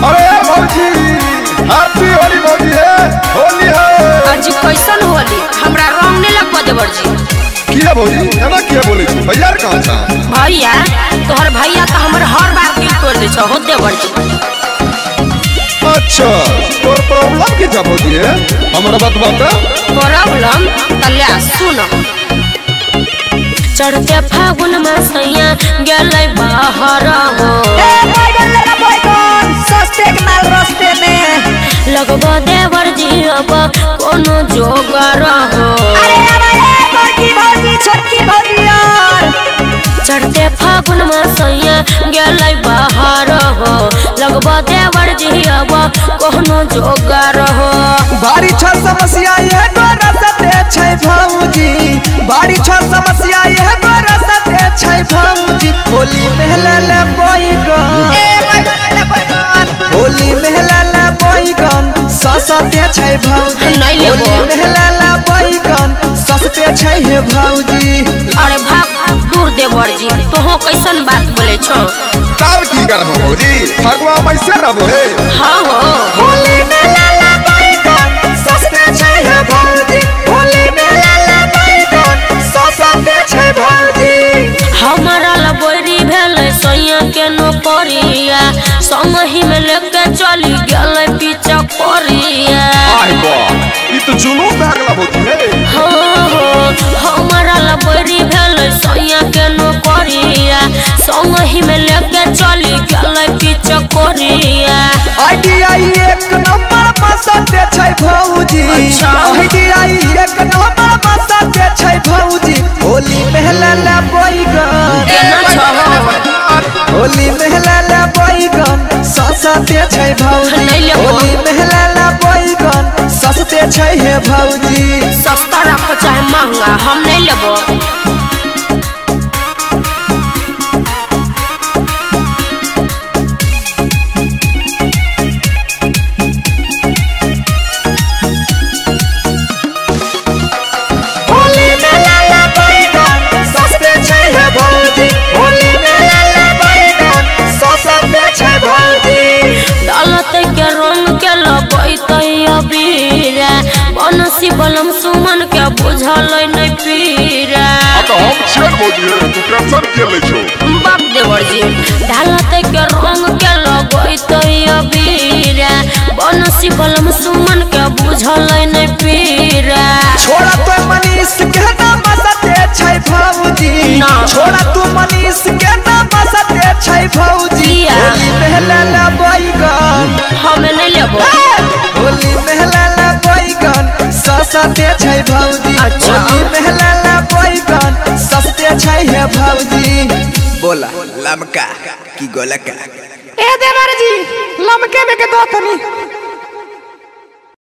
अरे भौजी हैप्पी होली भौजी है, होली है। आज कैसन होली हमरा रंग नहीं लगवा देवर जी। किया भौजी एना किया बोले छी? भैया कहां छ? भैया तोहर भैया तो हमर हर बार दिल तोड़ दे छ हो देवर जी। अच्छा तोर प्रॉब्लम की जब होती है हमरा बतबा त। प्रॉब्लम तले सुन। चढ़ते फागुन में सैया गेलै बाहर हो। ए बैगन लेना बैगन सस्ते के माल रस्ते में लगवा देवर जी अब कोनो जोगार हो। अरे बड़की भौजी छोटकी भौजी यार चढ़ते फागुन में सैया गेलै बाहर हो। लगवा देवर जी अब कोनो जोगार हो। बारी छ समस्या ये गोरा सते छै भौजी, बारी छ समस्या ये गोरा सते छै भौजी। होली महला ले बैगन ए बैगन लेना बैगन होली महला ले बैगन सस्ते छै भौजी। नहीं लेबो। होली महला ले बैगन सस्ते छै हे भौजी। अरे भाग दूर देवर जी तोहो कैसन बात बोले छो। तार की करबो भौजी फगवा पैसे रहबो हे। हाँ हो होली महला ले बैगन सस्ते छै हे भौजी। होली महला ले बैगन सस्ते छै भौजी। हमारा लबोरी भेले सैया के नौकरिया संग ही में लेके चली गेले पीछा कोरिया। आई बा ई तो जुलूम भागला भौजी हे। हाँ हो हमारा लबोरी भेले सैया के नौकरिया संग ही में लेके चली गेले पीछा कोरिया। आईडिया एक नंबर मसते छै भौजी। अच्छा। आईडिया एक नंबर मसते छै भौजी। होली महला ले बैगन केना छहो होली महला ले बैगन सस्ते छै भौजी। नहीं लेबो। होली महला ले बैगन सस्ते छै हे भौजी। सस्ता रखो चाहे महंगा हम नहीं लेबो। होली महला ले बैगन सस्ते छै हे भौजी। होली महला ले बैगन सस्ते छै भौजी। डालते के रंग के लबैते अबीरा बनसी बलम सुमन के बुझल नहीं पीरा। तो हम छेड़ भौजी हे तू टेंशन के ले छो। बाप देवर जी डालते के रंग के लगैते अबीरा बनसी बलम सुमन के बुझल नहीं पीरा। छोड़ा तो मनीष के नाम सते छै भौजी। ना। छोड़ा तू मनीष के नाम सते छै भौजी। किया? होली महला ले बैगन हम नहीं लेबो। होली महला ले बैगन सस्ते छै भौजी। अच्छा। होली महला ले बैगन सस्ते छै हे भौजी। बोला लमका की गोलका ए देवर जी लमके में के दो तनी